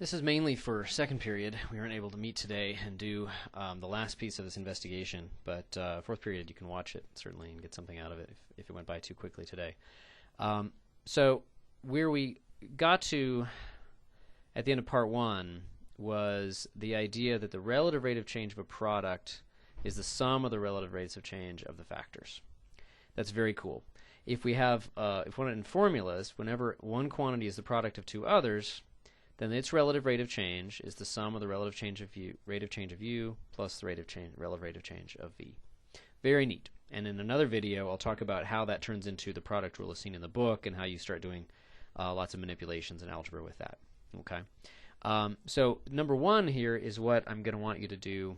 This is mainly for second period. We weren't able to meet today and do the last piece of this investigation, but fourth period you can watch it certainly and get something out of it if it went by too quickly today. So where we got to at the end of part one was the idea that the relative rate of change of a product is the sum of the relative rates of change of the factors. That's very cool. If we have, if one in formulas, whenever one quantity is the product of two others, then its relative rate of change is the sum of the relative change of u, rate of change of u plus the rate of change, relative rate of change of v. Very neat. And in another video, I'll talk about how that turns into the product rule as seen in the book and how you start doing lots of manipulations in algebra with that. Okay. So number one here is what I'm going to want you to do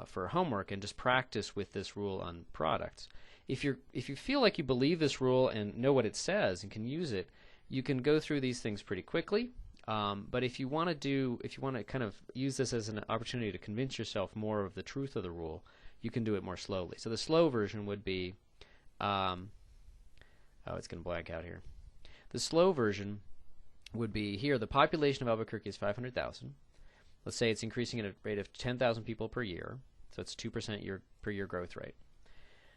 for homework and just practice with this rule on products. If you feel like you believe this rule and know what it says and can use it, you can go through these things pretty quickly. But if you want to kind of use this as an opportunity to convince yourself more of the truth of the rule, you can do it more slowly. So the slow version would be, oh, it's going to blank out here. The slow version would be here. The population of Albuquerque is 500,000. Let's say it's increasing at a rate of 10,000 people per year, so it's 2% per year growth rate.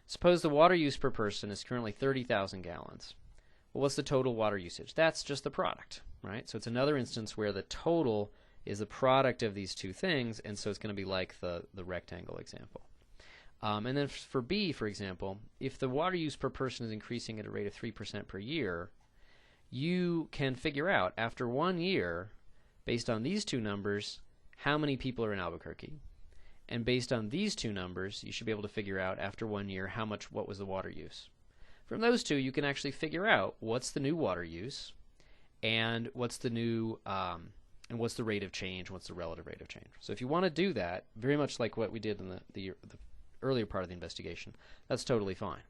Suppose the water use per person is currently 30,000 gallons. Well, what's the total water usage? That's just the product, right? So it's another instance where the total is the product of these two things, and so it's going to be like the rectangle example. And then for B, for example, if the water use per person is increasing at a rate of 3% per year, you can figure out after 1 year, based on these two numbers, how many people are in Albuquerque. And based on these two numbers, you should be able to figure out after 1 year what was the water use. From those two, you can actually figure out what's the new water use, and what's the new, and what's the rate of change, what's the relative rate of change. So if you want to do that, very much like what we did in the earlier part of the investigation, that's totally fine.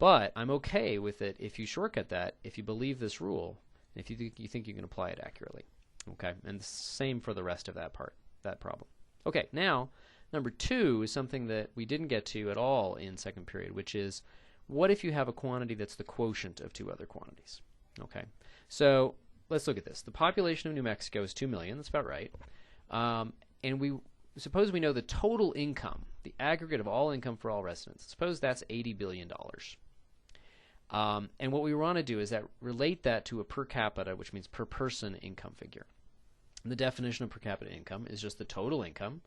But I'm okay with it if you shortcut that, if you believe this rule, and if you think you can apply it accurately. Okay, and the same for the rest of that problem. Okay, now number two is something that we didn't get to at all in second period, which is what if you have a quantity that's the quotient of two other quantities? Okay, so let's look at this. The population of New Mexico is 2 million. That's about right. And suppose we know the total income, the aggregate of all income for all residents. Suppose that's $80 billion. And what we want to do is relate that to a per capita, which means per person income figure. And the definition of per capita income is just the total income,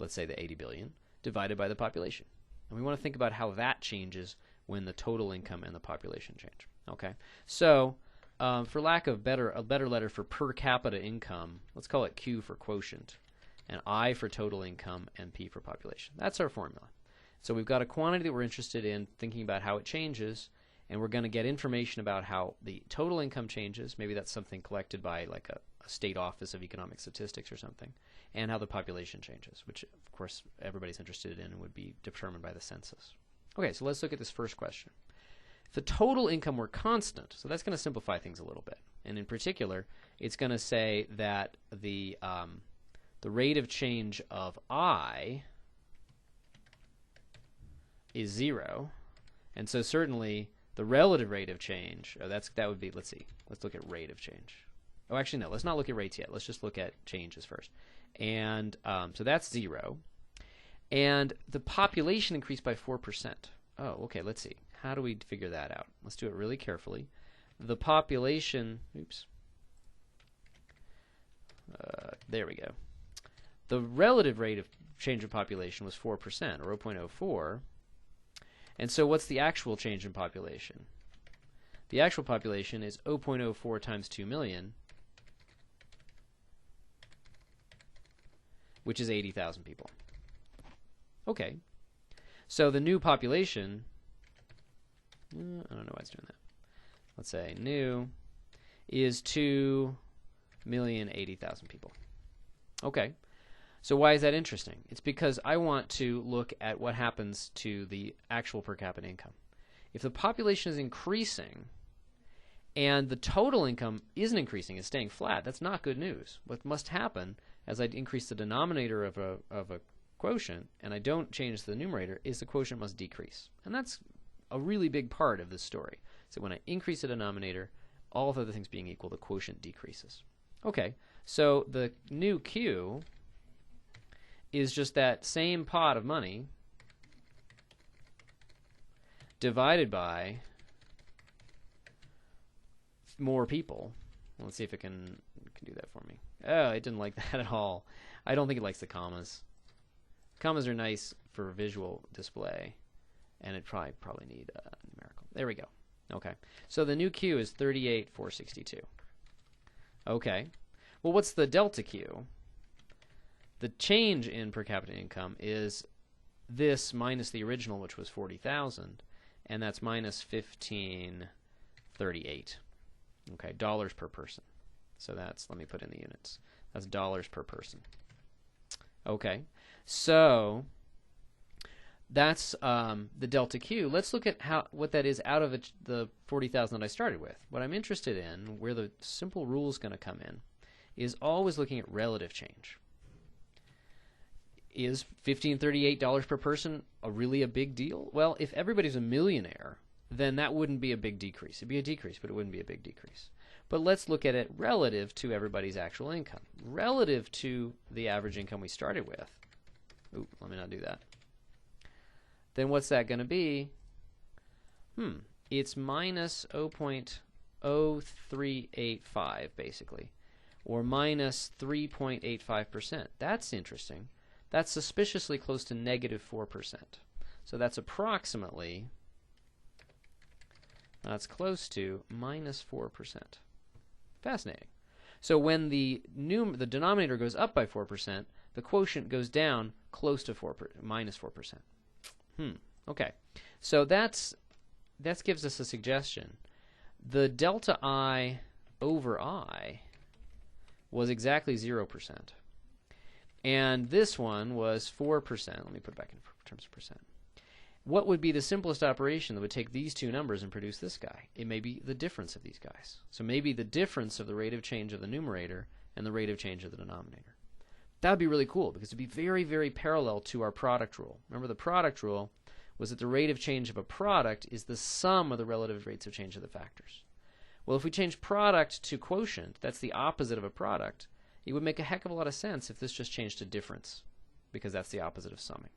let's say the 80 billion, divided by the population. And we want to think about how that changes when the total income and the population change. Okay, so for lack of a better letter for per capita income, let's call it Q for quotient, and I for total income, and P for population. That's our formula. So we've got a quantity that we're interested in, thinking about how it changes, and we're going to get information about how the total income changes. Maybe that's something collected by like a state office of economic statistics or something, and how the population changes, which of course everybody's interested in and would be determined by the census. Okay, so let's look at this first question. If the total income were constant, so that's going to simplify things a little bit, and in particular, it's going to say that the rate of change of I is 0, and so certainly the relative rate of change, that would be, let's look at rate of change. Oh, actually, no, let's not look at rates yet. Let's just look at changes first. And so that's 0. And the population increased by 4%. Oh, okay, let's see. How do we figure that out? Let's do it really carefully. The population, oops. There we go. The relative rate of change in population was 4%, or 0.04. And so what's the actual change in population? The actual population is 0.04 times 2 million, which is 80,000 people. Okay. So the new population, I don't know why it's doing that. Let's say new is 2,080,000 people. Okay. So why is that interesting? It's because I want to look at what happens to the actual per capita income. If the population is increasing and the total income isn't increasing, it's staying flat, that's not good news. What must happen as I increase the denominator of a quotient and I don't change the numerator is the quotient must decrease. And that's a really big part of this story. So when I increase the denominator, all other things being equal, the quotient decreases. Okay, So the new Q is just that same pot of money divided by more people. Let's see if it can do that for me. Oh, it didn't like that at all. I don't think it likes the commas. Commas are nice for visual display, and it probably need numerical. There we go. Okay, so the new Q is 38,462. Okay, well, what's the delta Q? The change in per capita income is this minus the original, which was 40,000, and that's minus 1538. Okay, dollars per person. So that's, let me put in the units. That's dollars per person. Okay, so that's the delta Q. Let's look at what that is out of the 40,000 that I started with. What I'm interested in, where the simple rule is going to come in, is always looking at relative change. Is $1,538 per person really a big deal? Well, if everybody's a millionaire, then that wouldn't be a big decrease. It'd be a decrease, but it wouldn't be a big decrease. But let's look at it relative to everybody's actual income. Relative to the average income we started with. Ooh, let me not do that. Then what's that going to be? It's minus 0.0385, basically. Or minus 3.85%. That's interesting. That's suspiciously close to negative 4%. So that's approximately, that's close to minus 4%. Fascinating. So when the denominator goes up by 4%, the quotient goes down close to minus 4%. Okay. So that gives us a suggestion. The delta I over I was exactly 0%. And this one was 4%. Let me put it back in terms of percent. What would be the simplest operation that would take these two numbers and produce this guy? It may be the difference of these guys. So maybe the difference of the rate of change of the numerator and the rate of change of the denominator. That would be really cool because it would be very, very parallel to our product rule. Remember, the product rule was that the rate of change of a product is the sum of the relative rates of change of the factors. Well, if we change product to quotient, that's the opposite of a product, it would make a heck of a lot of sense if this just changed to difference, because that's the opposite of summing.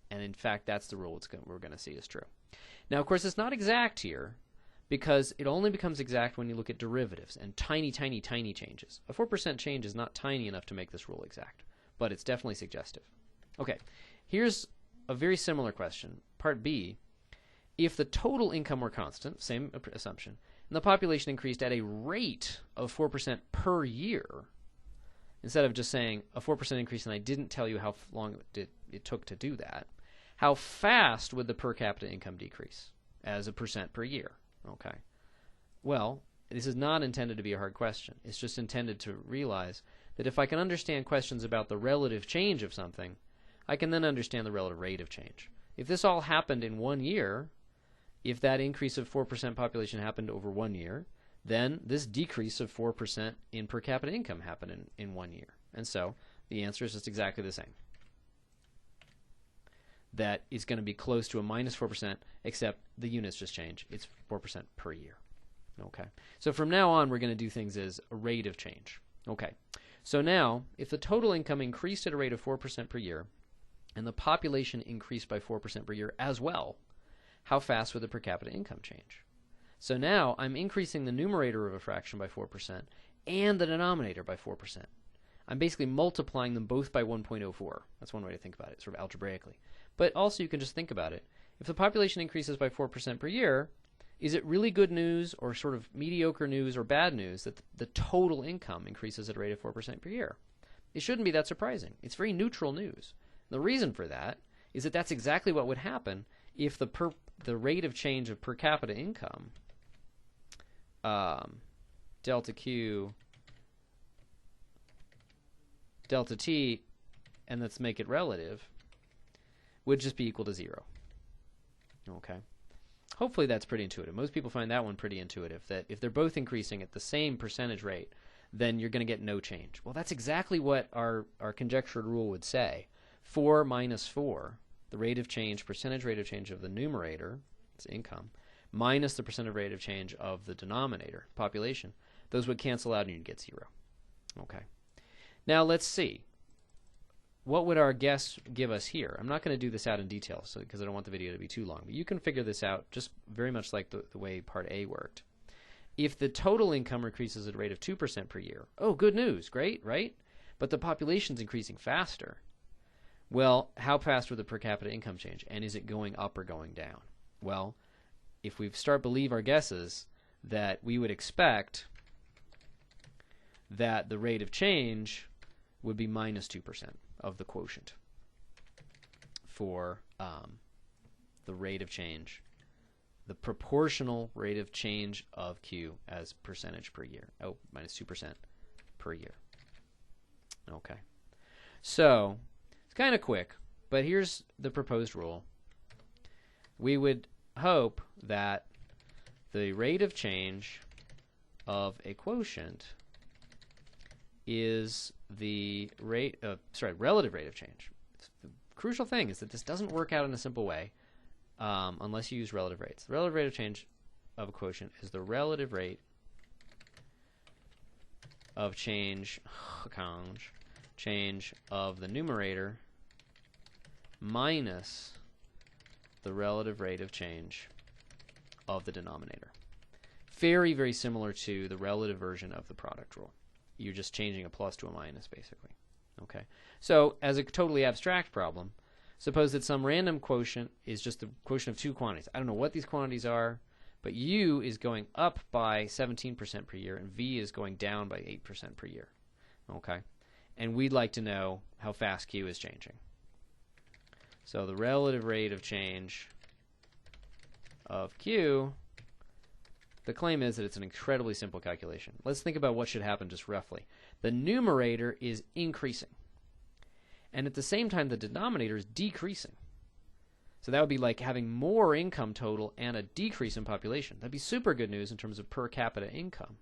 And in fact, that's the rule we're going to see is true. Now, of course, it's not exact here, because it only becomes exact when you look at derivatives and tiny, tiny, tiny changes. A 4% change is not tiny enough to make this rule exact, but it's definitely suggestive. Okay, here's a very similar question. Part B, if the total income were constant, same assumption, and the population increased at a rate of 4% per year, instead of just saying a 4% increase and I didn't tell you how long it took to do that, how fast would the per capita income decrease as a percent per year? Okay. Well, this is not intended to be a hard question. It's just intended to realize that if I can understand questions about the relative change of something, I can then understand the relative rate of change. If this all happened in 1 year, if that increase of 4% population happened over 1 year, then this decrease of 4% in per capita income happened in 1 year. And so the answer is just exactly the same. That is going to be close to a minus 4%, except the units just change. It's 4% per year. Okay. So from now on, we're going to do things as a rate of change. Okay. So now, if the total income increased at a rate of 4% per year, and the population increased by 4% per year as well, how fast would the per capita income change? So now I'm increasing the numerator of a fraction by 4% and the denominator by 4%. I'm basically multiplying them both by 1.04. That's one way to think about it, sort of algebraically. But also you can just think about it. If the population increases by 4% per year, is it really good news or sort of mediocre news or bad news that the total income increases at a rate of 4% per year? It shouldn't be that surprising. It's very neutral news. The reason for that is that that's exactly what would happen if the rate of change of per capita income, delta Q, delta T, and let's make it relative, would just be equal to 0. Okay. Hopefully that's pretty intuitive. Most people find that one pretty intuitive, that if they're both increasing at the same percentage rate, then you're going to get no change. Well, that's exactly what our conjectured rule would say. 4 minus 4, the rate of change, percentage rate of change of the numerator, it's income, minus the percentage rate of change of the denominator, population, those would cancel out and you'd get 0. Okay. Now let's see. What would our guess give us here? I'm not going to do this out in detail because I don't want the video to be too long. But you can figure this out just very much like the way Part A worked. If the total income increases at a rate of 2% per year, oh, good news, great, right? But the population's increasing faster. Well, how fast would the per capita income change? And is it going up or going down? Well, if we start believe our guesses, that we would expect that the rate of change would be minus 2% of the quotient for the rate of change, the proportional rate of change of Q as percentage per year. Oh, minus 2% per year. Okay. So, it's kind of quick, but here's the proposed rule. We would hope that the rate of change of a quotient is the relative rate of change. The crucial thing is that this doesn't work out in a simple way unless you use relative rates. The relative rate of change of a quotient is the relative rate of change of the numerator minus the relative rate of change of the denominator. Very, very similar to the relative version of the product rule. You're just changing a plus to a minus, basically. Okay. So, as a totally abstract problem, suppose that some random quotient is just the quotient of two quantities. I don't know what these quantities are, but U is going up by 17% per year, and V is going down by 8% per year. Okay. And we'd like to know how fast Q is changing. So, the relative rate of change of Q, the claim is that it's an incredibly simple calculation. Let's think about what should happen just roughly. The numerator is increasing, and at the same time the denominator is decreasing. So that would be like having more income total and a decrease in population. That'd be super good news in terms of per capita income.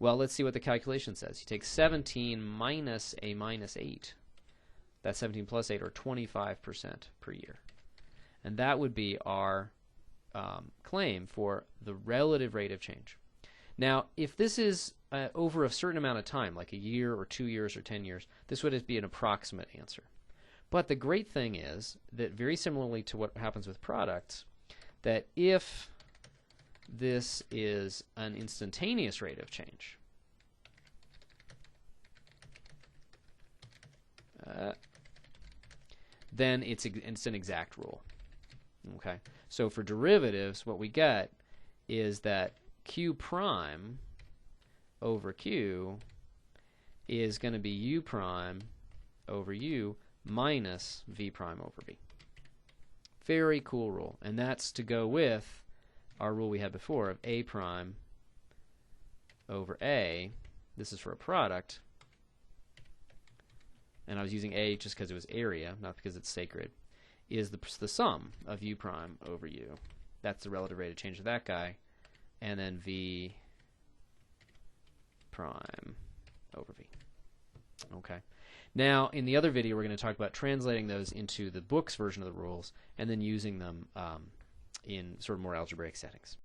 Well, let's see what the calculation says. You take 17 minus a minus 8. That's 17 plus 8, or 25% per year. And that would be our claim for the relative rate of change. Now, if this is over a certain amount of time, like a year or 2 years or 10 years, this would be an approximate answer. But the great thing is that, very similarly to what happens with products, that if this is an instantaneous rate of change, then it's an exact rule. Okay, so for derivatives, what we get is that Q prime over Q is going to be U prime over U minus V prime over V. Very cool rule, and that's to go with our rule we had before of A prime over A. This is for a product, and I was using A just because it was area, not because it's sacred, is the sum of U prime over U. That's the relative rate of change of that guy, and then V prime over V. Okay. Now, in the other video, we're going to talk about translating those into the book's version of the rules and then using them in sort of more algebraic settings.